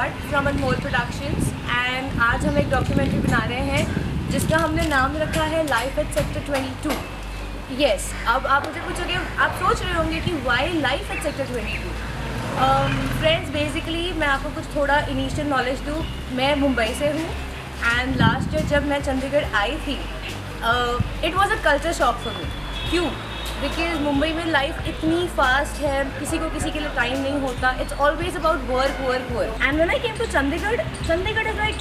Partha from Anmol productions and आज हम एक डॉक्यूमेंट्री बना रहे हैं जिसका हमने नाम रखा है लाइफ एट सेक्टर 22। यस, अब आप मुझे पूछोगे, आप सोच रहे होंगे कि why life at sector 22। Friends, basically मैं आपको कुछ थोड़ा इनिशियल नॉलेज दूँ। मैं मुंबई से हूँ एंड लास्ट ईयर जब मैं चंडीगढ़ आई थी it was a culture shock for me. क्यों? बिकॉज मुंबई में लाइफ इतनी फास्ट है, किसी को किसी के लिए टाइम नहीं होता। It's always about work work work. And when I came to Chandigarh, Chandigarh is like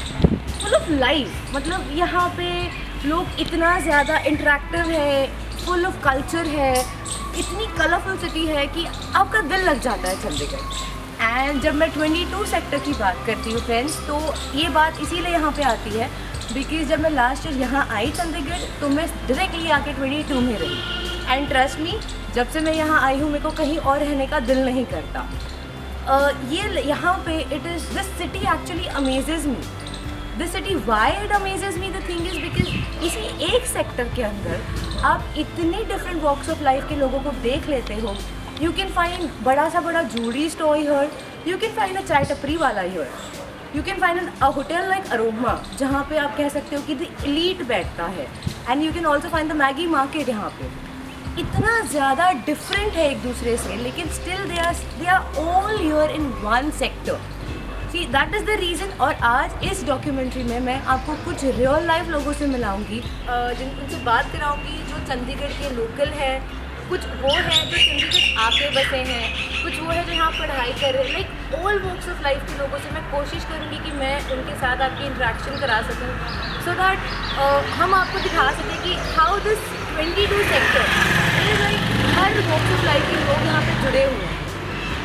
full of life. मतलब यहाँ पे लोग इतना ज़्यादा इंटरेक्टिव है, फुल ऑफ कल्चर है, इतनी कलरफुल सिटी है कि आपका दिल लग जाता है चंडीगढ़। एंड जब मैं 22 सेक्टर की बात करती हूँ फ्रेंड्स, तो ये बात इसीलिए यहाँ पे आती है बिकॉज जब मैं लास्ट ईयर यहाँ आई चंडीगढ़ तो मैं डायरेक्टली आके 22 में रही। एंड ट्रस्ट मी, जब से मैं यहाँ आई हूँ मेरे को कहीं और रहने का दिल नहीं करता। ये यहाँ पे it is this city actually amazes me. This city why it amazes me, the thing is because इसी एक सेक्टर के अंदर आप इतने डिफरेंट वॉक्स ऑफ लाइफ के लोगों को देख लेते हो। यू कैन फाइंड बड़ा सा बड़ा jewellery store here, you can find a चाय टपरी वाला here, you can find a hotel like aroma जहाँ पे आप कह सकते हो कि द एलीट बैठता है। And you can also find the Maggi market. यहाँ पे इतना ज़्यादा डिफरेंट है एक दूसरे से, लेकिन still they are all here in one sector. See that is the reason. और आज इस डॉक्यूमेंट्री में मैं आपको कुछ रियल लाइफ लोगों से मिलाऊंगी, उनसे बात कराऊंगी जो चंडीगढ़ के लोकल है। कुछ वो हैं जो चंडीगढ़ आके बसे हैं, कुछ वो है जो यहाँ पढ़ाई कर रहे हैं। Like all walks of life के लोगों से मैं कोशिश करूँगी कि मैं उनके साथ आपकी इंटरेक्शन करा सकूँ, सो दैट हम आपको दिखा सकें कि how this 22 sector is like हर वॉक्स ऑफ लाइफ के लोग यहाँ पे जुड़े हुए हैं।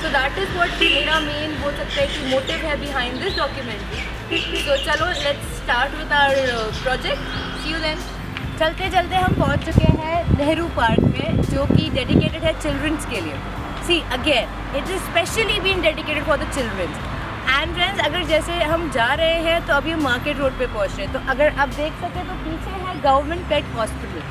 सो दैट इज़ व्हाट मेरा मेन बोल सकते हैं कि मोटिव है बिहाइंड दिस डॉक्यूमेंट्री। तो चलो let's start with our project. See you then. चलते चलते हम पहुंच चुके हैं नेहरू पार्क में, जो कि डेडिकेटेड है चिल्ड्रंस के लिए। See again it is specially been dedicated for the childrens. And friends, अगर जैसे हम जा रहे हैं तो अभी हम मार्केट रोड पे पहुंच रहे हैं, तो अगर आप देख सकें तो पीछे है government pet hospital,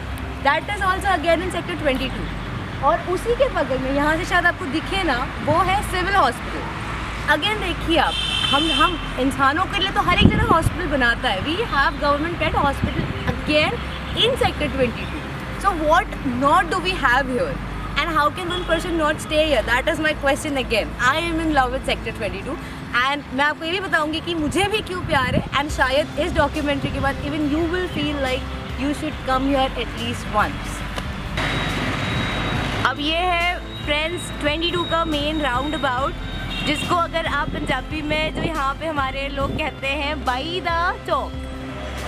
that is also again in sector 22। और उसी के बगल में, यहाँ से शायद आपको दिखे ना, वो है सिविल हॉस्पिटल। अगेन देखिए आप, हम इंसानों के लिए तो हर एक जगह हॉस्पिटल बनाता है। We have government pet hospital again in sector 22. So what not do we have here, and how can one person not stay here? That is my question again. I am in love with sector 22 and मैं आपको ये भी बताऊंगी कि मुझे भी क्यों प्यार है। एंड शायद इस डॉक्यूमेंट्री के बाद even you will feel like you should come here at least once. अब ये है फ्रेंड्स 22 का मेन राउंड अबाउट, जिसको अगर आप पंजाबी में जो यहाँ पे हमारे लोग कहते हैं बाई दा चौक।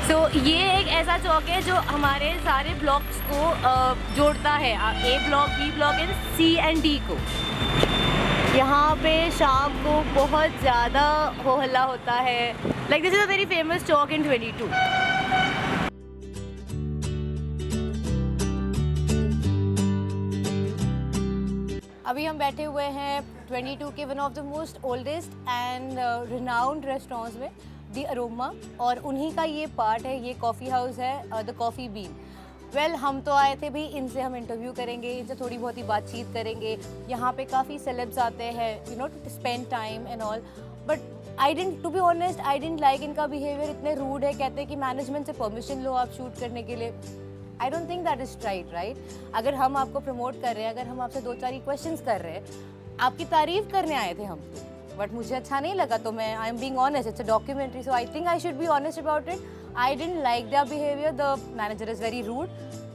सो ये एक ऐसा चौक है जो हमारे सारे ब्लॉक्स को जोड़ता है, A block, B block and C and D को। यहाँ पे शाम को बहुत ज़्यादा हो हल्ला होता है। Like this is a very famous chowk in 22। अभी हम बैठे हुए हैं 22 के one of the most oldest and renowned restaurants में, दी अरोमा। और उन्हीं का ये पार्ट है, ये कॉफ़ी हाउस है, द कॉफ़ी बीन। वेल, हम तो आए थे भाई, इनसे हम इंटरव्यू करेंगे, इनसे थोड़ी बहुत ही बातचीत करेंगे। यहाँ पे काफ़ी सेलेब्स आते हैं, you know, to spend time and all. But I didn't, to be honest, I didn't like इनका बिहेवियर। इतने रूड है, कहते हैं कि मैनेजमेंट से परमिशन लो आप शूट करने के लिए। I don't think that is right. अगर हम आपको प्रमोट कर रहे हैं, अगर हम आपसे 2-4 क्वेश्चंस कर रहे हैं, आपकी तारीफ करने आए थे हम, बट मुझे अच्छा नहीं लगा, तो मैं I am being honest. It's a documentary, so I think I should be honest about it. I didn't like their behaviour, the manager is very rude.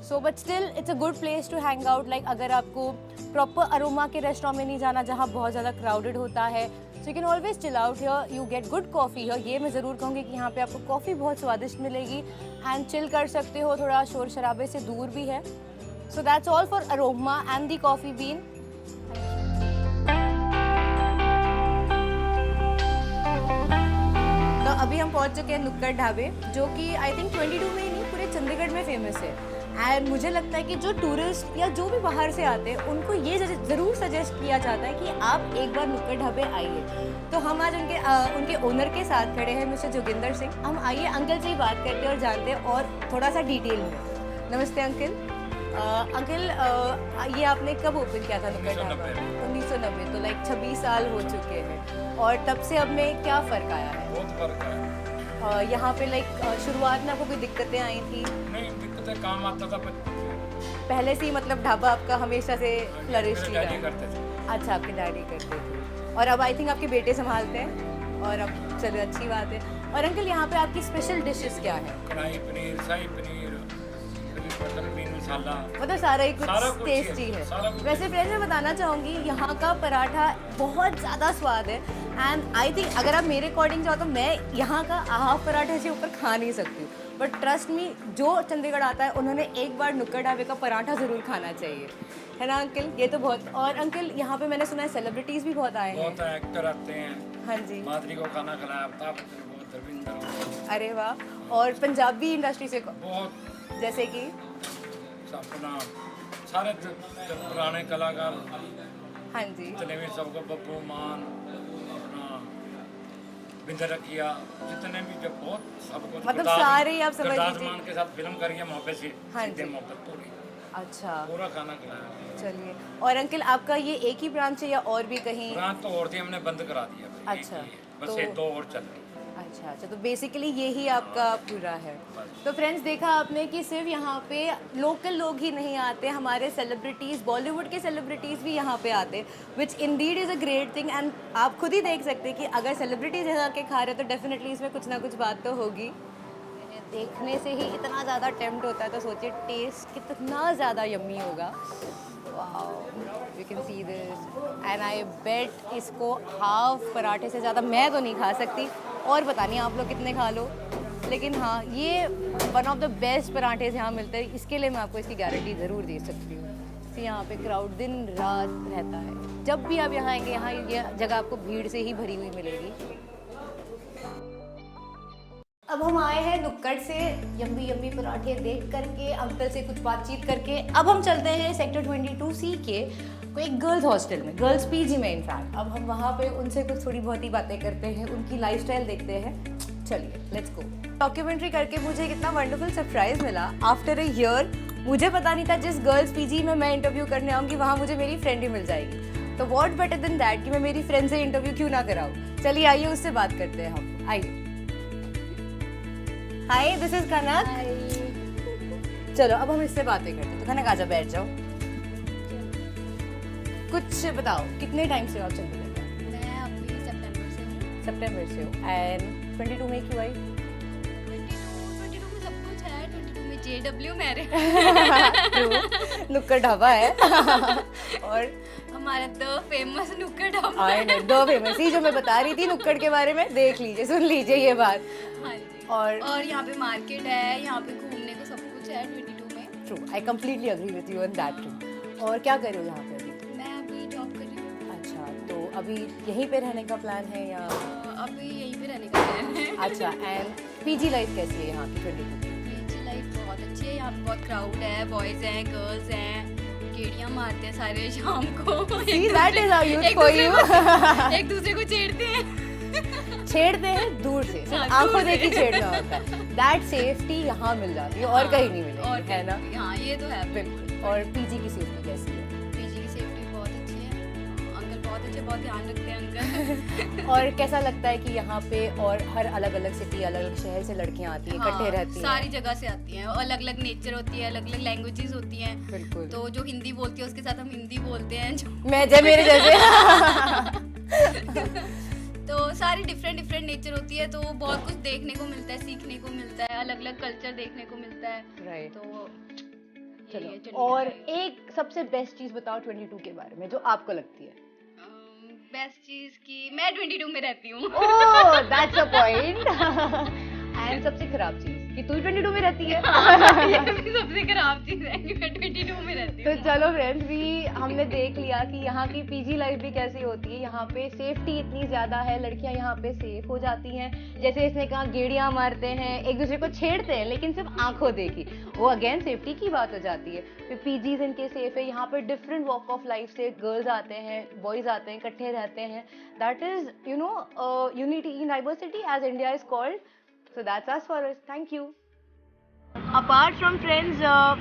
So but still it's a good place to hang out. Like अगर आपको proper aroma के restaurant में नहीं जाना जहाँ बहुत ज़्यादा crowded होता है, so you can always chill out here, you get good coffee here. ये मैं ज़रूर कहूँगी कि यहाँ पे आपको कॉफ़ी बहुत स्वादिष्ट मिलेगी एंड चिल कर सकते हो, थोड़ा शोर शराबे से दूर भी है। So that's all for aroma and the coffee been. तो अभी हम पहुंच चुके हैं नुक्कड़ ढाबे, जो कि आई थिंक 22 में ही नहीं, पूरे चंडीगढ़ में फेमस है। एंड मुझे लगता है कि जो टूरिस्ट या जो भी बाहर से आते हैं उनको ये ज़रूर सजेस्ट किया जाता है कि आप एक बार नुक्कड़ ढाबे आइए। तो हम आज उनके ओनर के साथ खड़े हैं, मिस्टर जोगिंदर सिंह। हम आइए अंकल से ही बात करते हैं और जानते हैं और थोड़ा सा डिटेल में। नमस्ते अंकल। अंकल ये आपने कब ओपन किया था नुक्कड़ ढाबा? 1990। तो लाइक 26 साल हो चुके हैं और तब से अब में क्या फ़र्क आया है? बहुत फर्क है। यहाँ पे लाइक शुरुआत में आपको कोई दिक्कतें आई थी? नहीं, दिक्कतें काम आता था पहले से ही मतलब ढाबा आपका हमेशा से फ्लरिश मेरे किया डैडी है? करते थे। अच्छा, आपके डैडी करते थे और अब आई थिंक आपके बेटे संभालते हैं और अब चलो अच्छी बात है। और अंकल यहाँ पे आपकी स्पेशल डिशेस क्या है? कढ़ाई पनीर, शाही पनीर, बटर पनीर मसाला, मतलब सारा ही सारा कुछ कुछ टेस्टी है, है। सारा कुछ वैसे फ्रेंड्स मैं बताना चाहूँगी यहाँ का पराठा बहुत ज़्यादा स्वाद है एंड आई थिंक अगर आप मेरे अकॉर्डिंग जाओ तो मैं यहाँ का हाफ पराठे से ऊपर खा नहीं सकती हूँ, बट ट्रस्ट मी जो चंडीगढ़ आता है उन्होंने एक बार नुक्कड़ ढाबे का पराठा ज़रूर खाना चाहिए, है ना अंकल? ये तो बहुत। और अंकल यहाँ पे मैंने सुना है सेलिब्रिटीज़ भी बहुत आए हैं। बहुत एक्टर आते हैं। हाँ जी। माधुरी को खाना खिलाया, अमिताभ बच्चन को, धर्मेंद्र को। अरे वाह। और पंजाबी इंडस्ट्री से बहुत जैसे कि अपना सारे जो पुराने कलाकार, हाँ जी जितने भी सबको, बब्बू मान, अपना बिंदर रखिया, जितने भी जो बहुत सबको, मतलब सारे ही आप समझ गुरदास लीजिए। मान के साथ फिल्म करी है मोहब्बत से, हाँ सीधे जी। मोहब्बत पूरी, अच्छा पूरा खाना खिलाया। चलिए। और अंकल आपका ये एक ही ब्रांच है या और भी कहीं? रात तो और थी, हमने बंद करा दिया भाई, एक अच्छा, ही है। बस तो- ये 2 और चल रही। अच्छा अच्छा, तो बेसिकली यही आपका पूरा है। बस। तो फ्रेंड्स देखा आपने कि सिर्फ यहाँ पे लोकल लोग ही नहीं आते, हमारे सेलिब्रिटीज़, बॉलीवुड के सेलिब्रिटीज़ भी यहाँ पे आते, which indeed is a great thing. And आप खुद ही देख सकते हैं कि अगर सेलिब्रिटीज़ यहाँ के खा रहे हैं तो डेफिनेटली इसमें कुछ ना कुछ बात तो होगी। देखने से ही इतना ज़्यादा टेम्प्ट होता है तो सोचिए टेस्ट कितना ज़्यादा यम्मी होगा। You can see this and I bet इसको हाफ पराठे से ज़्यादा मैं तो नहीं खा सकती और पता नहीं आप लोग कितने खा लो, लेकिन हाँ ये वन ऑफ द बेस्ट पराठे यहाँ मिलते हैं, इसके लिए मैं आपको इसकी गारंटी ज़रूर दे सकती हूँ। तो यहाँ पे क्राउड दिन रात रहता है, जब भी आप यहाँ आएंगे यहाँ ये जगह आपको भीड़ से ही भरी हुई मिलेगी। अब हम आए हैं नुक्कड़ से यम्मी यम्मी पराठे देख करके, अंकल से कुछ बातचीत करके अब हम चलते हैं सेक्टर 22C के कोई एक गर्ल्स हॉस्टल में, गर्ल्स पीजी में इनफैक्ट। अब हम वहाँ पे उनसे कुछ थोड़ी बहुत ही बातें करते हैं, उनकी लाइफस्टाइल देखते हैं। चलिए लेट्स गो। डॉक्यूमेंट्री करके मुझे कितना वंडरफुल सरप्राइज मिला आफ्टर अ ईयर। मुझे पता नहीं था जिस गर्ल्स पीजी में मैं इंटरव्यू करने आऊँगी वहाँ मुझे मेरी फ्रेंड ही मिल जाएगी, तो व्हाट बेटर देन दैट कि मैं मेरी फ्रेंड से इंटरव्यू क्यों ना कराऊँ। चलिए आइए उससे बात करते हैं हम, आइए। हाय दिस इज कनक। चलो अब हम इससे बातें करते हैं, तो कनक आजा बैठ जाओ। कुछ बताओ कितने टाइम से हो आप चंडीगढ़ में? मैं अभी सितंबर से हूँ। सितंबर से हो एंड 22 में क्यों आई? 22 में सब कुछ है। 22 में JW मैरिज True, नुक्कड़ ढाबा है और हमारा द फेमस नुक्कड़ ढाबा। आई नो दो फेमस ही जो मैं बता रही थी नुक्कड़ के बारे में, देख लीजिए सुन लीजिए ये बात। हाँ जी। और यहाँ पे मार्केट है, यहाँ पे घूमने को सब कुछ है 22 में। True, I completely agree with you on that too. और क्या कर रहे हो यहाँ पे अभी? मैं अभी जॉब कर रही हूँ। अच्छा, तो अभी यहीं पे रहने का प्लान है या? अभी यहीं पे रहने का प्लान है। अच्छा, एंड पीजी लाइफ कैसी है यहाँ की 22? पीजी लाइफ बहुत अच्छी है। यहाँ पे बहुत क्राउड है, बॉयज हैं, गर्ल्स हैं, गेड़ियाँ मारते हैं सारे शाम को। See, that is our youth for you. एक दूसरे को छेड़ते हैं। छेड़ते हैं दूर से, सिर्फ हाँ, आंखों दूर देखी से। छेड़ना होता है। दैट सेफ्टी यहाँ मिल जाती है और कहीं नहीं मिलेगी, है ना? हाँ ये तो है। बिल्कुल। और पीजी की सेफ्टी कैसी है? पीजी की सेफ्टी बहुत अच्छी है। अंकल बहुत अच्छे, बहुत ध्यान रखते हैं अंकल। और कैसा लगता है कि यहाँ पे और हर अलग अलग सिटी, अलग अलग शहर से लड़कियाँ आती हैं, इकट्ठे रहती हैं? सारी जगह से आती हैं, अलग अलग नेचर होती है, अलग अलग लैंग्वेजेस होती हैं। बिल्कुल। तो जो हिंदी बोलती है उसके साथ हम हिंदी बोलते हैं मैं जब मेरे जैसे तो सारी डिफरेंट नेचर होती है, तो बहुत कुछ देखने को मिलता है, सीखने को मिलता है, अलग अलग कल्चर देखने को मिलता है। राइट। तो चलो, यही है चंडीगढ़ और का। एक सबसे बेस्ट चीज़ बताओ 22 के बारे में जो आपको लगती है। बेस्ट चीज की मैं 22 में रहती हूँ। Oh that's a point. And सबसे खराब चीज़ कि तू 22 में रहती है। ये भी सबसे खराब चीज है कि मैं 22 में रहती तो हूँ। चलो फ्रेंड्स, भी हमने देख लिया कि यहाँ की पीजी लाइफ भी कैसी होती है। यहाँ पे सेफ्टी इतनी ज़्यादा है, लड़कियाँ यहाँ पे सेफ हो जाती हैं। जैसे इसने कहा गेड़ियाँ मारते हैं, एक दूसरे को छेड़ते हैं, लेकिन सिर्फ आंखों देखी, वो अगेन सेफ्टी की बात हो जाती है। फिर पीजीज इनके सेफ है। यहाँ पे डिफरेंट वॉक ऑफ लाइफ से गर्ल्स आते हैं, बॉयज़ आते हैं, इकट्ठे रहते हैं। That is you know unity in diversity as India is called. So that's us for us. Thank you. Apart from friends,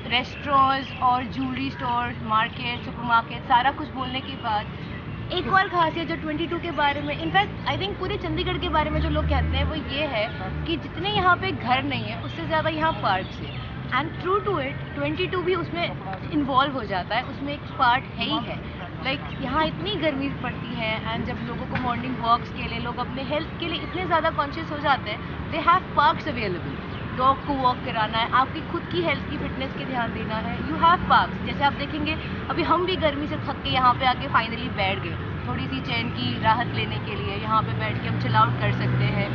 restaurants और ज्वेलरी स्टोर, मार्केट, सुपरमार्केट, सारा कुछ बोलने के बाद एक और खासियत जो 22 के बारे में, इनफैक्ट आई थिंक पूरे चंडीगढ़ के बारे में जो लोग कहते हैं वो ये है कि जितने यहाँ पे घर नहीं है उससे ज़्यादा यहाँ पार्क्स है। एंड ट्रू टू इट 22 भी उसमें इन्वॉल्व हो जाता है, उसमें एक पार्ट है ही है। लाइक यहाँ इतनी गर्मी पड़ती है एंड जब लोगों को मॉर्निंग वॉक्स के लिए, लोग अपने हेल्थ के लिए इतने ज़्यादा कॉन्शियस हो जाते हैं, they have parks available. Dog को वॉक कराना है, आपकी खुद की हेल्थ की फिटनेस के ध्यान देना है, यू हैव पार्क्स। जैसे आप देखेंगे अभी हम भी गर्मी से थक के यहाँ पे आके फाइनली बैठ गए, थोड़ी सी चैन की राहत लेने के लिए यहाँ पे बैठ के हम चिल आउट कर सकते हैं।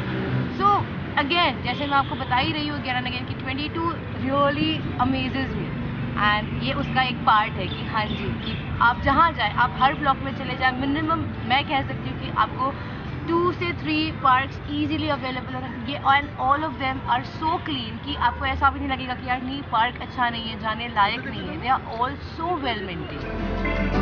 सो अगेन जैसे मैं आपको बता ही रही हूँ अगेन एंड अगेन कि 22 रियली अमेजेस मी एंड ये उसका एक पार्ट है कि हाँ जी, कि आप जहाँ जाए, आप हर ब्लॉक में चले जाए, मिनिमम मैं कह सकती हूँ कि आपको 2 से 3 पार्क्स इजीली अवेलेबल है ये, and all of them are so clean कि आपको ऐसा भी नहीं लगेगा कि यार नहीं पार्क अच्छा नहीं है, जाने लायक नहीं है। They are all so well maintained.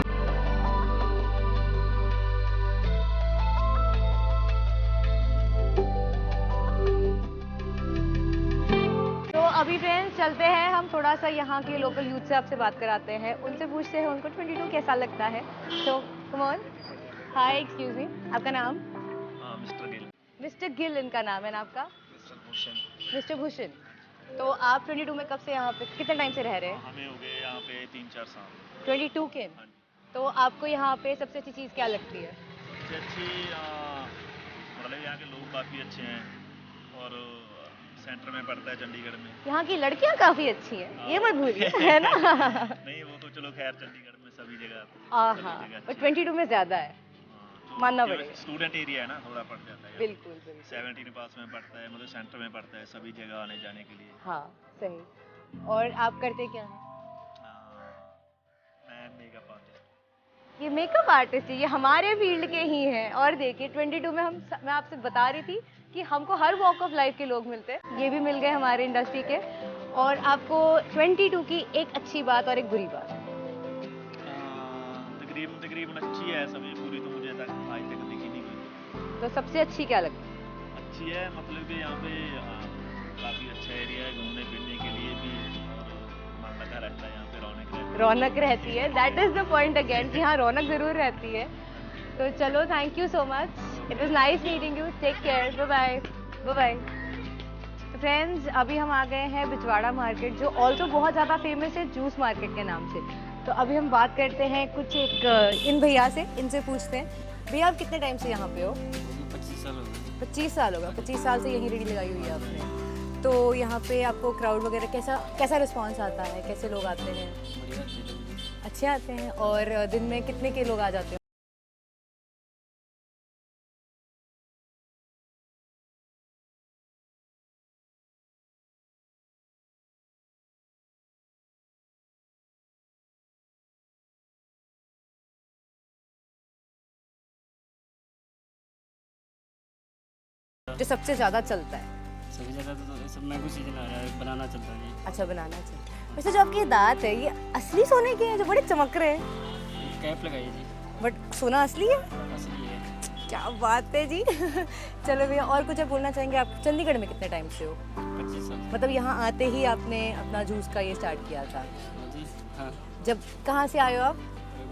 तो अभी फ्रेंड्स चलते हैं हम थोड़ा सा यहाँ के लोकल यूथ से आपसे बात कराते हैं, उनसे पूछते हैं उनको 22 कैसा लगता है। सो come on. Hi, excuse me, आपका नाम? मिस्टर गिल। मिस्टर गिल इनका नाम है ना आपका? मिस्टर भूषण। मिस्टर भूषण। तो आप 22 में कब से यहाँ पे, कितने टाइम से रह रहे हैं? हमें हो गए यहाँ पे 3-4 साल। 22 के। हाँ जी। तो आपको यहाँ पे सबसे अच्छी चीज़ क्या लगती है? सबसे अच्छी मतलब यहाँ के लोग काफ़ी अच्छे हैं और सेंटर में पड़ता है चंडीगढ़ में। यहाँ की लड़कियाँ काफ़ी अच्छी हैं, ये मत भूलिए, है ना? नहीं वो तो चलो खैर चंडीगढ़ में सभी जगह। हाँ, पर 22 में ज़्यादा है, मानना पड़ेगा। स्टूडेंट एरिया है ना, थोड़ा पड़ जाता है। बिल्कुल बिल्कुल। 17 पास में पड़ता है, मतलब सेंटर में पड़ता है सभी जगह आने जाने के लिए। हाँ सही। और आप करते क्या हैं? मैं मेकअप आर्टिस्ट। ये मेकअप आर्टिस्ट है, ये हमारे फील्ड के ही हैं। और देखिए 22 में मैं आपसे बता रही थी कि हमको हर वॉक ऑफ लाइफ के लोग मिलते हैं, ये भी मिल गए हमारे इंडस्ट्री के। और आपको 22 की एक अच्छी बात और एक बुरी बात? तकरीबन अच्छी है सभी, पूरी तो मुझे तक आज तक दिखी नहीं कोई। तो सबसे अच्छी क्या लगती है? अच्छी है, मतलब कि यहाँ पे काफ़ी अच्छा एरिया है घूमने फिरने के लिए भी, और मन लगा रहता है यहाँ पे, रौनक रहती है। That is the point again कि हाँ रौनक जरूर रहती है। तो चलो, thank you so much, it was nice meeting you, take care, bye bye. Bye bye. तो फ्रेंड्स अभी हम आ गए हैं बिजवाड़ा मार्केट, जो ऑल्सो बहुत ज़्यादा फेमस है जूस मार्केट के नाम से। तो अभी हम बात करते हैं कुछ एक इन भैया से, इनसे पूछते हैं भैया आप कितने टाइम से यहाँ पे हो? 25 साल हो गए। 25 साल होगा। 25 साल से यहीं रेडी लगाई हुई है आपने। तो यहाँ पे आपको क्राउड वगैरह कैसा रिस्पांस आता है, कैसे लोग आते हैं? बढ़िया चीज़ है। अच्छे आते हैं। और दिन में कितने के लोग आ जाते हैं? जो सबसे ज़्यादा चलता है? सभी जगह तो सब मैंगो सीजन आ रहा है, बनाना चलता है जी। अच्छा, बनाना चाहिए। वैसे जो आपके दांत है ये असली सोने के हैं, जो बड़े चमक रहे हैं? कैप लगाइए जी। बट सोना असली है? असली है। क्या बात है जी। चलो भैया, और कुछ आप बोलना चाहेंगे? आप चंडीगढ़ में कितने टाइम से हो? 25 साल। मतलब यहाँ आते ही आपने अपना जूस का ये स्टार्ट किया था? हाँ जी। हाँ। जब कहाँ से आए हो आप?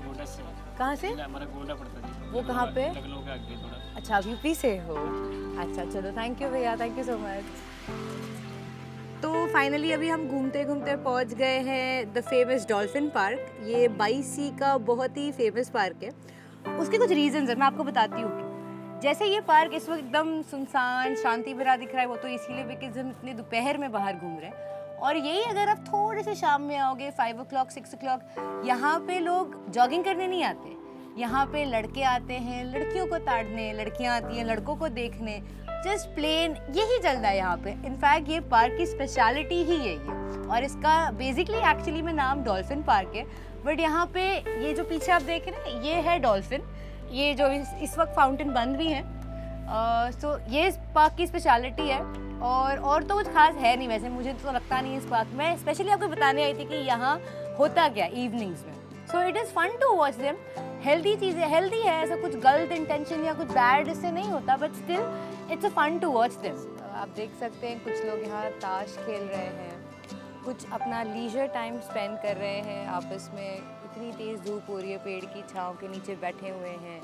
गोंडा से। कहाँ से? हमारा गोंडा पड़ता है जी। वो कहाँ पे? लखनऊ के आगे थोड़ा। अच्छा, आप यूपी से हो? अच्छा, चलो थैंक यू भैया, थैंक यू सो मच। तो फाइनली अभी हम घूमते घूमते पहुंच गए हैं द फेमस डॉल्फिन पार्क। ये 22C का बहुत ही फेमस पार्क है। उसके कुछ रीजंस है, मैं आपको बताती हूँ। जैसे ये पार्क इस वक्त एकदम सुनसान शांति भरा दिख रहा है, वो तो इसीलिए बिकॉज हम इतने दोपहर में बाहर घूम रहे हैं। और यही अगर आप थोड़े से शाम में आओगे 5 o'clock 6 o'clock, यहाँ पे लोग जॉगिंग करने नहीं आते, यहाँ पे लड़के आते हैं लड़कियों को ताड़ने, लड़कियाँ आती हैं लड़कों को देखने, जस्ट प्लेन यही चल रहा है यहाँ पे। इनफैक्ट ये पार्क की स्पेशलिटी ही यही है। और इसका बेसिकली एक्चुअली में नाम डॉल्फिन पार्क है, बट यहाँ पे ये जो पीछे आप देख रहे हैं ये है डॉल्फिन। ये जो इस वक्त फाउंटेन बंद भी है। सो ये इस पार्क की स्पेशलिटी है। और तो कुछ खास है नहीं, वैसे मुझे तो लगता नहीं इस पार्क में। स्पेशली आपको बताने आई थी कि यहाँ होता क्या इवनिंग्स में। So it is fun to watch them. Healthy चीज़ें, हेल्दी है, ऐसा कुछ गलत इंटेंशन या कुछ बैड इससे नहीं होता, but still it's a fun to watch them. आप देख सकते हैं कुछ लोग यहाँ ताश खेल रहे हैं कुछ अपना लीजर टाइम स्पेंड कर रहे हैं आपस में। इतनी तेज़ धूप हो रही है, पेड़ की छाँव के नीचे बैठे हुए हैं।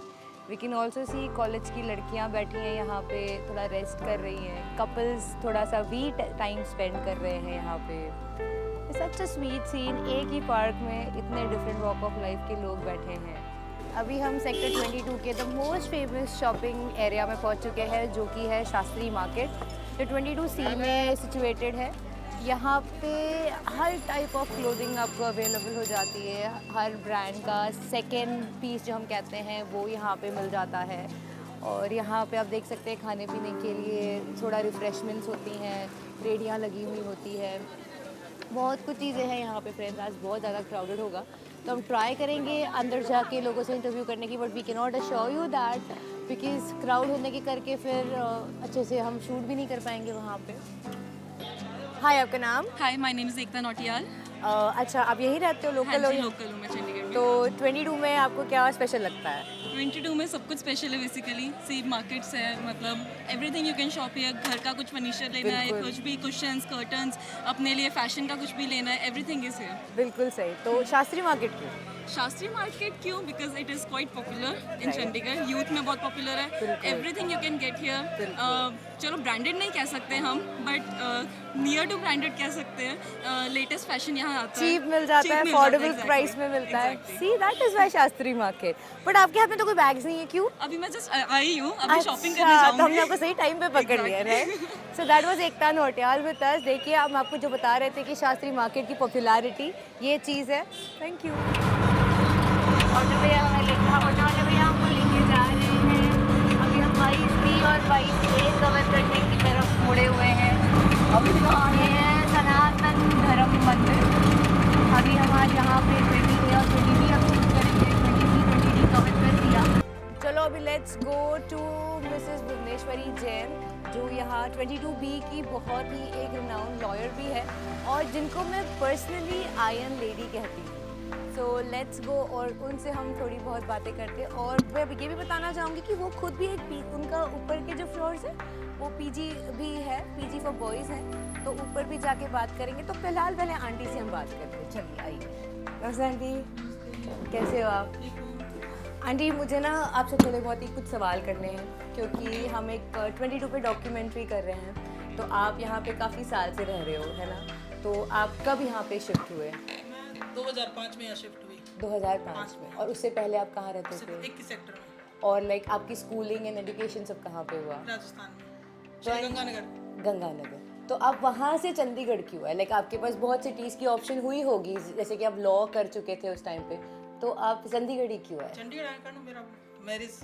We can also see college की लड़कियां बैठी हैं यहाँ पे, थोड़ा रेस्ट कर रही हैं। कपल्स थोड़ा सा वी टाइम स्पेंड कर रहे हैं यहाँ पे। सच अ स्वीट सीन, एक ही पार्क में इतने डिफरेंट वॉक ऑफ लाइफ के लोग बैठे हैं। अभी हम सेक्टर 22 के the most famous shopping area में पहुँच चुके हैं, जो कि है शास्त्री मार्केट, जो 22C में सिचुएटेड है। यहाँ पे हर टाइप ऑफ क्लोथिंग आपको अवेलेबल हो जाती है। हर ब्रांड का सेकेंड पीस जो हम कहते हैं वो यहाँ पे मिल जाता है। और यहाँ पे आप देख सकते हैं खाने पीने के लिए थोड़ा रिफ़्रेशमेंट्स होती हैं, रेडियाँ लगी हुई होती है, बहुत कुछ चीज़ें हैं यहाँ पे फ्रेंड्स। आज बहुत ज़्यादा क्राउडेड होगा, तो हम ट्राई करेंगे अंदर जाके लोगों से इंटरव्यू करने की, but we can not assure you that because crowd होने के करके फिर अच्छे से हम शूट भी नहीं कर पाएंगे वहाँ पे। हाय, आपका नाम? हाय, माय नेम इज़ एकता नौटियाल। अच्छा, आप यहीं रहते हो, लोकल हो? लोकल हूँ मैं चंडीगढ़ में। तो 22 में आपको क्या स्पेशल लगता है? 22 में सब कुछ स्पेशल है बेसिकली। सेब मार्केट्स है, मतलब everything you can shop here. घर का कुछ फर्नीचर लेना है, कुछ भी कुशन्स, कर्टन्स, अपने लिए फैशन का कुछ भी लेना है, एवरीथिंग इज हियर। बिल्कुल सही। तो शास्त्री मार्केट क्यों? शास्त्री मार्केट क्यों? Because it is quite popular in Chandigarh, youth में बहुत पॉपुलर है। Everything you can get here. चलो ब्रांडेड नहीं कह सकते हम, बट नियर टू ब्रांडेड कह सकते हैं। लेटेस्ट फैशन यहाँ आता है, चीप मिल जाता है, अफोर्डेबल प्राइस में मिलता है। See that is why Shastri market. But आपके हाथ में तो कोई बैग्स नहीं है, क्यों? अभी मैं जस्ट आई हूँ, अभी शॉपिंग करने अच्छा, जाऊँगी। तो हमने आपको सही टाइम पे पकड़ लिया है। So that was Ekta Nautiyal with us. देखिए, हम आपको जो बता रहे थे कि शास्त्री मार्केट की पॉपुलैरिटी ये चीज़ है। Thank you. ऑटो भैया हमको लेके जा रहे हैं। अभी हम 22B और 22A कवर करने की तरफ मुड़े हुए हैं। अभी ये है सनातन धर्म मंदिर। अभी हम आज यहाँ पे 20A और 20B अब शूट करेंगे। 20C 20D कवर कर दिया। चलो अभी let's go to Mrs Bhuvaneshwari Jain, जो यहाँ 22B की बहुत ही एक रिनाउंड लॉयर भी है और जिनको मैं पर्सनली आयरन लेडी कहती हूँ। सो लेट्स गो और उनसे हम थोड़ी बहुत बातें करते हैं। और मैं ये भी बताना चाहूँगी कि वो खुद भी उनका ऊपर के जो फ्लोर्स है वो PG भी है, PG फॉर बॉयज़ है, तो ऊपर भी जाके बात करेंगे। तो फिलहाल पहले आंटी से हम बात करते हैं। चलिए आइए। नमस्ते आंटी, कैसे हो आप? आंटी, मुझे ना आपसे थोड़े बहुत ही कुछ सवाल करने हैं, क्योंकि हम एक 22 पे डॉक्यूमेंट्री कर रहे हैं। तो आप यहाँ पे काफ़ी साल से रह रहे हो, है ना? तो आप कब यहाँ पे शिफ्ट हुए? 2005 में यहाँ शिफ्ट हुई। 2005 में। और उससे पहले आप कहाँ रहते थे? 21 सेक्टर में। और लाइक आपकी स्कूलिंग एंड एजुकेशन सब कहाँ पे हुआ? राजस्थान में, गंगानगर। गंगानगर। तो आप वहाँ से चंडीगढ़ क्यों है? लाइक आपके पास बहुत सिटीज़ की ऑप्शन हुई होगी, जैसे कि आप लॉ कर चुके थे उस टाइम पे, तो आप चंडीगढ़ ही क्यों है? चंडीगढ़ आने का ना मेरा मैरिज।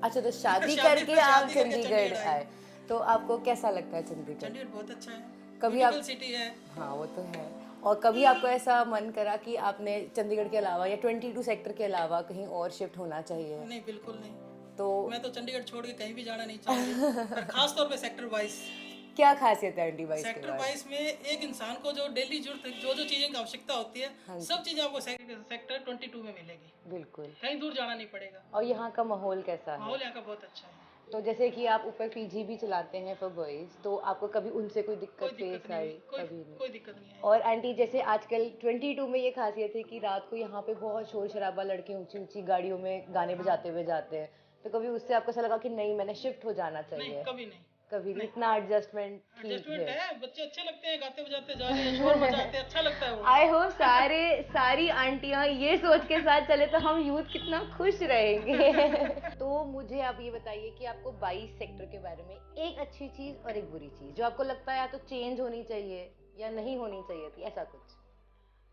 अच्छा, तो शादी करके आप चंडीगढ़ आए। तो आपको कैसा लगता है चंडीगढ़? चंडीगढ़ बहुत अच्छा है, कभी आप सिटी है। हाँ, वो तो है। और कभी आपको ऐसा मन करा कि आपने चंडीगढ़ के अलावा या 22 सेक्टर के अलावा कहीं और शिफ्ट होना चाहिए? नहीं, बिल्कुल नहीं। तो मैं तो चंडीगढ़ छोड़ के कहीं भी जाना नहीं चाहूँगी, पर खास तौर पे सेक्टर 22। क्या खासियत है आंटी 22 सेक्टर 22 में एक इंसान को जो डेली जो चीजें की आवश्यकता होती है, सब चीजें आपको सेक्टर 22 में मिलेगी। बिल्कुल, कहीं दूर जाना नहीं पड़ेगा। और यहाँ का माहौल कैसा है? माहौल यहाँ का बहुत अच्छा है। तो जैसे कि आप ऊपर PG भी चलाते हैं फॉर बॉयज, तो आपको कभी उनसे कोई दिक्कत फेस आई? कभी नहीं? कोई दिक्कत नहीं है। और आंटी, जैसे आजकल 22 में ये खासियत है कि रात को यहाँ पे बहुत शोर शराबा, लड़के ऊंची ऊंची गाड़ियों में गाने बजाते हुए जाते हैं, तो कभी उससे आपको ऐसा लगा कि नहीं, मैंने शिफ्ट हो जाना चाहिए? नहीं, कभी नहीं। कभी नहीं। इतना एडजस्टमेंट ठीक है। बच्चे अच्छे लगते हैं, गाते बजाते जा रहे हैं, शोर मचाते हैं, अच्छा लगता है वो। आई होप सारी आंटियां ये सोच के साथ चले तो हम यूथ कितना खुश रहेंगे। तो मुझे आप ये बताइए कि आपको 22 सेक्टर के बारे में एक अच्छी चीज और एक बुरी चीज जो आपको लगता है या तो चेंज होनी चाहिए या नहीं होनी चाहिए थी, ऐसा कुछ?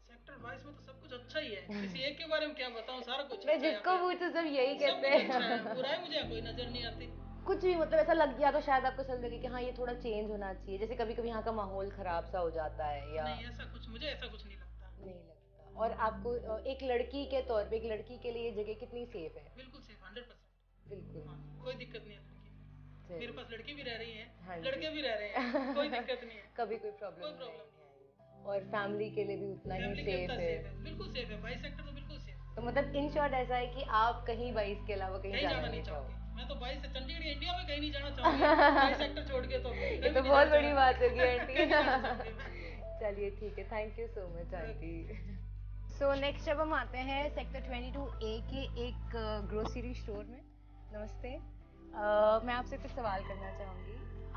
सेक्टर 22 में तो सब कुछ अच्छा ही है, किसी एक के बारे में क्या बताऊं, सारा कुछ मैं जिसको पूछूं सब यही कहते हैं। बुराई मुझे कोई नजर नहीं आती। कुछ भी, मतलब ऐसा लग गया तो शायद आपको समझ लगे कि हाँ ये थोड़ा चेंज होना चाहिए, जैसे कभी कभी यहाँ का माहौल खराब सा हो जाता है या? नहीं, मुझे ऐसा कुछ नहीं लगता। नहीं लगता। और आपको एक लड़की के तौर पे, एक लड़की के लिए ये जगह कितनी सेफ है? बिल्कुल सेफ, 100%। बिल्कुल, कोई दिक्कत नहीं है लड़की में। मेरे पास लड़की भी रह रही है, हाँ, लड़के भी रह रहे हैं, कोई दिक्कत नहीं है। कभी कोई प्रॉब्लम नहीं है। और फैमिली के लिए भी उतना ही सेफ है? बिल्कुल सेफ है, 22 सेक्टर तो बिल्कुल सेफ। तो मतलब इन शॉर्ट ऐसा है कि आप कहीं 22 के अलावा कहीं जाना नहीं चाहोगे? मैं तो 22 से चंडीगढ़ इंडिया में कहीं नहीं जाना चाहूंगी, 22 सेक्टर छोड़ के। तो ये तो बहुत बड़ी बात होगी आंटी। चलिए ठीक है, thank you so much aunty. So next अब हम आते हैं सेक्टर 22A के एक ग्रोसरी स्टोर में। नमस्ते। मैं आपसे कुछ सवाल करना चाहूँगी।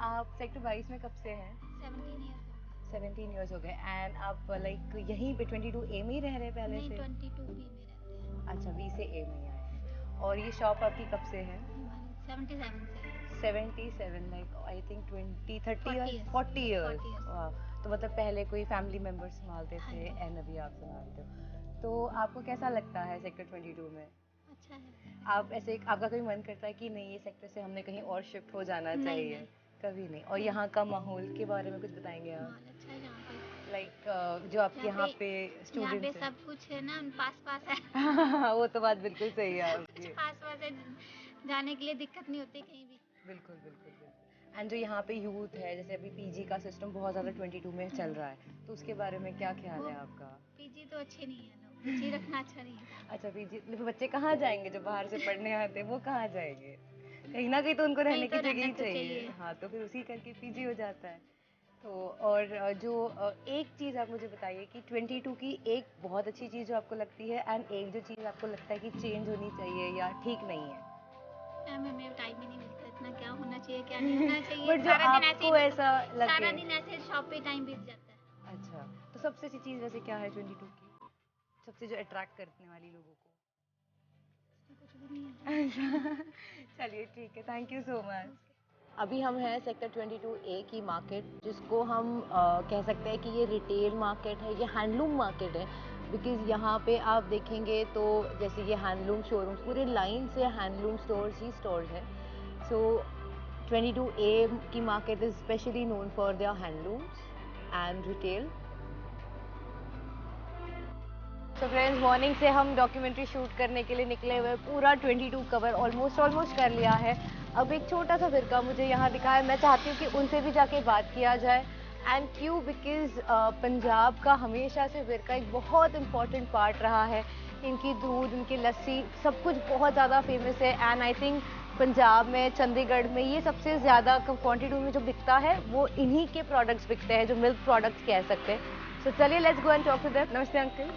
आप सेक्टर 22 में कब से हैं? 17 ईयर्स हो गए। 17 इयर्स हो गए। एंड आप लाइक यहीं पे 22A में ही रह रहे हैं पहले नहीं, से? 22B में रहते हैं। अच्छा, B से A में ही आए हैं। और ये शॉप आपकी कब से है? हमारी 77 से है। 77, like I think 20 30 40 years, years. 40 years. 40 years. वाह। तो मतलब पहले कोई फैमिली मेंबर संभालते हाँ थे जी। एंड अभी आप संभालते हो। तो आपको कैसा लगता है सेक्टर 22 में? अच्छा है। आप ऐसे आपका कोई मन करता है कि नहीं ये सेक्टर से हमने कहीं और शिफ्ट हो जाना नहीं, चाहिए? नहीं। कभी नहीं। और यहाँ का माहौल के बारे में कुछ बताएंगे आप? माहौल अच्छा है यहाँ पे। लाइक जो आपके यहाँ पे यहाँ पे स्टूडेंट्स हैं। सब कुछ है ना, पास है। वो तो बात बिल्कुल सही है सब कुछ आपकी। पास है, जाने के लिए दिक्कत नहीं होती कहीं भी। बिल्कुल बिल्कुल बिल्कुल। एंड जो यहाँ पे यूथ है, जैसे अभी पीजी का सिस्टम बहुत ज़्यादा 22 में चल रहा है, तो उसके बारे में क्या ख्याल है आपका? पीजी तो अच्छे नहीं है, लोग पीजी रखना अच्छा नहीं है। अच्छा, पीजी बच्चे कहाँ जाएंगे जो बाहर से पढ़ने आते हैं, वो कहाँ जाएंगे? कहीं ना कहीं तो उनको रहने की कहीं तो जगह ही रहना तो चाहिए। चाहिए। हाँ, तो फिर उसी करके पीजी हो जाता है। तो और एक चीज़ आप मुझे बताइए कि 22 की एक बहुत अच्छी चीज़ जो आपको लगती है एंड एक जो चीज़ आपको लगता है कि चेंज होनी चाहिए या ठीक नहीं है। मैम, हमें टाइम ही नहीं मिलता इतना, क्या होना चाहिए क्या नहीं होना चाहिए। बट जो सारा दिन आपको ऐसे ऐसा ही सारा लगे। दिन ऐसे शॉप पे टाइम बीत जाता है। अच्छा, तो सबसे अच्छी चीज़ वैसे क्या है 22 की? सबसे जो अट्रैक्ट करने वाली लोगों को? कुछ भी नहीं है। अच्छा, चलिए ठीक है, थैंक यू सो मच। अभी हम हैं सेक्टर 22A की मार्केट, जिसको हम कह सकते हैं कि ये रिटेल मार्केट है, ये हैंडलूम मार्केट है। बिकॉज़ यहाँ पे आप देखेंगे तो जैसे ये हैंडलूम शोरूम्स पूरे लाइन से हैंडलूम स्टोर्स ही स्टोर्स हैं। सो 22A की market is specially known for their handlooms and retail. तो फ्रेंड्स, मॉर्निंग से हम डॉक्यूमेंट्री शूट करने के लिए निकले हुए, पूरा 22 कवर ऑलमोस्ट कर लिया है। अब एक छोटा सा फिरका मुझे यहाँ दिखा है, मैं चाहती हूँ कि उनसे भी जाके बात किया जाए। एंड क्यों? बिकॉज़ पंजाब का हमेशा से फिरका एक बहुत इम्पॉर्टेंट पार्ट रहा है। इनकी दूध, इनकी लस्सी, सब कुछ बहुत ज़्यादा फेमस है। एंड आई थिंक पंजाब में, चंडीगढ़ में ये सबसे ज़्यादा क्वान्टिटी में जो बिकता है वो इन्हीं के प्रोडक्ट्स बिकते हैं, जो मिल्क प्रोडक्ट्स कह सकते हैं। सो चलिए let's go and talk to them. नमस्ते अंकल।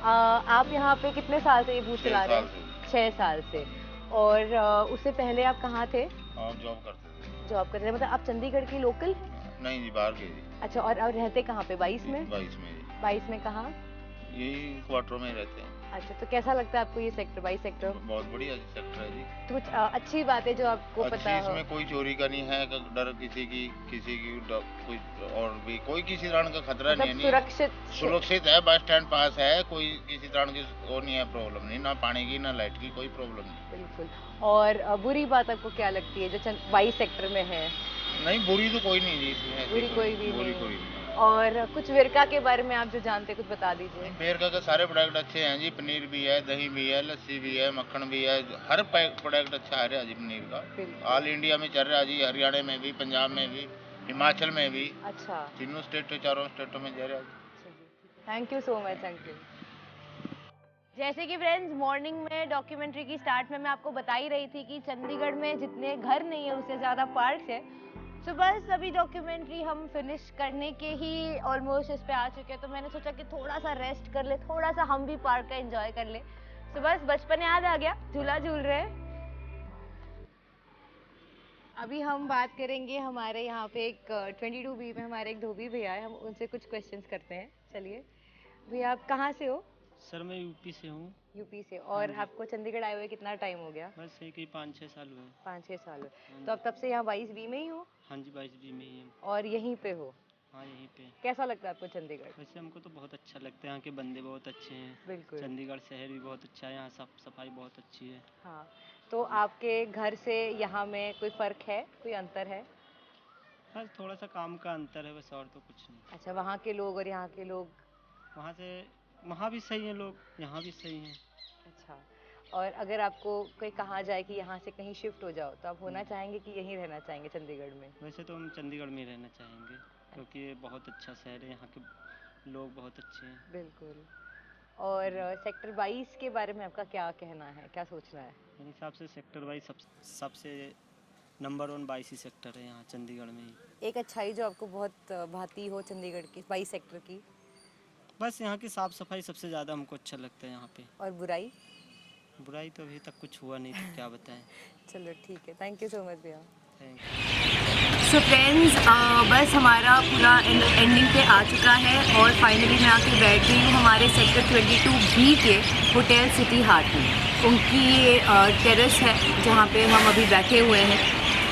आप यहाँ पे कितने साल से ये बूथ चला रहे हैं? 6 साल से। और उससे पहले आप कहाँ थे? आप जॉब करते थे? जॉब करते थे, मतलब आप चंडीगढ़ की लोकल? नहीं जी, बाहर के जी। अच्छा, और रहते कहाँ पे? 22 में? 22 में जी। 22 में कहाँ? यही क्वार्टर में रहते हैं। अच्छा, तो कैसा लगता है आपको ये सेक्टर 22 सेक्टर? बहुत बढ़िया जी सेक्टर है जी। तो कुछ अच्छी बात है जो आपको अच्छी, पता हो? इसमें कोई चोरी का नहीं है, डर किसी की कोई और भी कोई किसी तरह का खतरा मतलब नहीं है। सुरक्षित है, बस स्टैंड पास है, कोई किसी तरह की वो नहीं है, प्रॉब्लम नहीं, ना पानी की ना लाइट की कोई प्रॉब्लम नहीं। बिल्कुल। और बुरी बात आपको क्या लगती है जो 22 सेक्टर में है? नहीं, बुरी तो कोई नहीं जी इसमें। बुरी कोई भी बुरी नहीं। कोई नहीं। और कुछ विरका के बारे में आप जो जानते हैं कुछ बता दीजिए। बेरका के सारे प्रोडक्ट अच्छे हैं जी, पनीर भी है, दही भी है, लस्सी भी है, मक्खन भी है, हर प्रोडक्ट अच्छा आ रहा है जी पनीर का। ऑल इंडिया में चल रहा है जी, हरियाणा में भी, पंजाब में भी, हिमाचल में भी। अच्छा, तीनों स्टेट, चारों स्टेटों में जा रहा है। Thank you so much uncle. जैसे कि फ्रेंड्स, मॉर्निंग में डॉक्यूमेंट्री की स्टार्ट में मैं आपको बता ही रही थी कि चंडीगढ़ में जितने घर नहीं है उससे ज़्यादा पार्क्स है। सो बस अभी डॉक्यूमेंट्री हम फिनिश करने के ही ऑलमोस्ट इस पे आ चुके हैं, तो मैंने सोचा कि थोड़ा सा रेस्ट कर ले, थोड़ा सा हम भी पार्क का एंजॉय कर ले। सो बस बचपन याद आ गया, झूला झूल रहे हैं। अभी हम बात करेंगे, हमारे यहाँ पे एक 22B में हमारे एक धोबी भैया है, हम उनसे कुछ क्वेश्चंस करते हैं। चलिए भैया, आप कहाँ से हो? सर मैं यूपी से हूँ। यूपी से। और आपको चंडीगढ़ आए हुए कितना टाइम हो गया? बस एक ही 5-6 साल हुए। 5-6 साल हुए। तो आप तब से यहाँ 22B में ही हो? हाँ जी, 22B में ही है। और यहीं पे हो? हाँ, यहीं पे। कैसा लगता है आपको चंडीगढ़? वैसे हमको तो बहुत अच्छा लगता है, यहाँ के बंदे बहुत अच्छे हैं। बिल्कुल। चंडीगढ़ शहर भी बहुत अच्छा है, यहाँ साफ सफाई बहुत अच्छी है। हाँ, तो आपके घर से यहाँ में कोई फ़र्क है, कोई अंतर है? बस थोड़ा सा काम का अंतर है, बस और तो कुछ नहीं। अच्छा, वहाँ के लोग और यहाँ के लोग? वहाँ भी सही हैं लोग, यहाँ भी सही हैं। अच्छा, और अगर आपको कोई कहा जाए कि यहाँ से कहीं शिफ्ट हो जाओ, तो आप होना चाहेंगे कि यहीं रहना चाहेंगे चंडीगढ़ में? वैसे तो हम चंडीगढ़ में ही रहना चाहेंगे, क्योंकि ये बहुत अच्छा शहर है, यहाँ के लोग बहुत अच्छे हैं। बिल्कुल। और सेक्टर 22 के बारे में आपका क्या कहना है, क्या सोचना है? मेरे हिसाब से सेक्टर वाइज सबसे नंबर 1 22 सेक्टर है यहाँ चंडीगढ़ में ही। एक अच्छाई जो आपको बहुत भाती हो चंडीगढ़ की 22 सेक्टर की, बस यहाँ की साफ़ सफाई सबसे ज़्यादा हमको अच्छा लगता है यहाँ पे। और बुराई? बुराई तो अभी तक कुछ हुआ नहीं, तो क्या बताएं। चलो ठीक है, थैंक यू सो मच भैया। Thank you. सो फ्रेंड्स, बस हमारा पूरा एंडिंग पे आ चुका है और फाइनली मैं आके बैठ गई हूँ हमारे सेक्टर 22B के होटल सिटी हार्ट में। उनकी ये टेरेस है जहाँ पे हम अभी बैठे हुए हैं।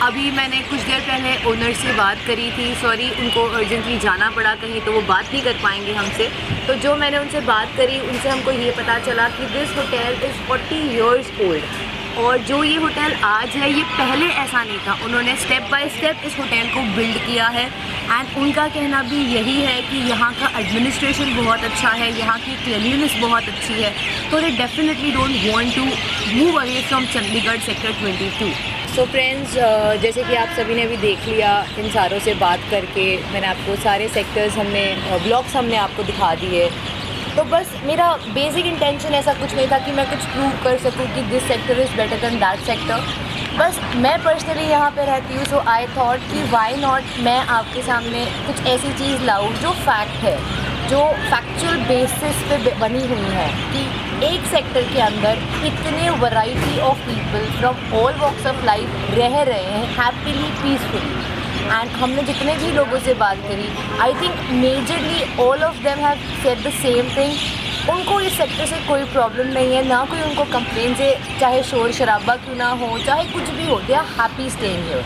अभी मैंने कुछ देर पहले ओनर से बात करी थी, सॉरी उनको अर्जेंटली जाना पड़ा कहीं, तो वो बात नहीं कर पाएंगे हमसे। तो जो मैंने उनसे बात करी, उनसे हमको ये पता चला कि this hotel is 40 years old. और जो ये होटल आज है, ये पहले ऐसा नहीं था। उन्होंने स्टेप बाय स्टेप इस होटल को बिल्ड किया है एंड उनका कहना भी यही है कि यहाँ का एडमिनिस्ट्रेशन बहुत अच्छा है, यहाँ की क्लीनलीनेस बहुत अच्छी है, तो they definitely don't want to move away from Chandigarh sector 22। So friends, जैसे कि आप सभी ने भी देख लिया, इन सारों से बात करके मैंने आपको सारे सेक्टर्स ब्लॉक्स हमने आपको दिखा दिए। तो बस मेरा बेसिक इंटेंशन ऐसा कुछ नहीं था कि मैं कुछ प्रूव कर सकूं कि this sector is better than that sector. बस मैं पर्सनली यहाँ पे रहती हूँ, सो आई थॉट कि वाई नॉट मैं आपके सामने कुछ ऐसी चीज़ लाऊँ जो फैक्ट है, जो फैक्चुअल बेसिस पे बनी हुई है कि एक सेक्टर के अंदर इतने variety of people from all walks of life रह रहे हैं हैप्पीली, पीसफुली। एंड हमने जितने भी लोगों से बात करी, I think majorly all of them have said the same thing. उनको इस सेक्टर से कोई प्रॉब्लम नहीं है, ना कोई उनको कंप्लेन से, चाहे शोर शराबा क्यों ना हो, चाहे कुछ भी हो, they are happy staying here.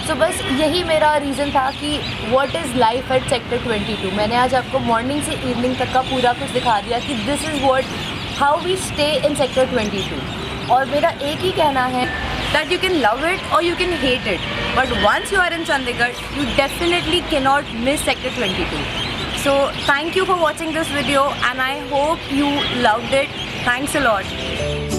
So बस यही मेरा रीज़न था कि what is life at sector 22। मैंने आज आपको मॉर्निंग से इवनिंग तक का पूरा कुछ दिखा दिया कि this is what how we stay in sector 22। और मेरा एक ही कहना है that you can love it or you can hate it, but once you are in Chandigarh, you definitely cannot miss Sector 22. So thank you for watching this video and I hope you loved it. Thanks a lot.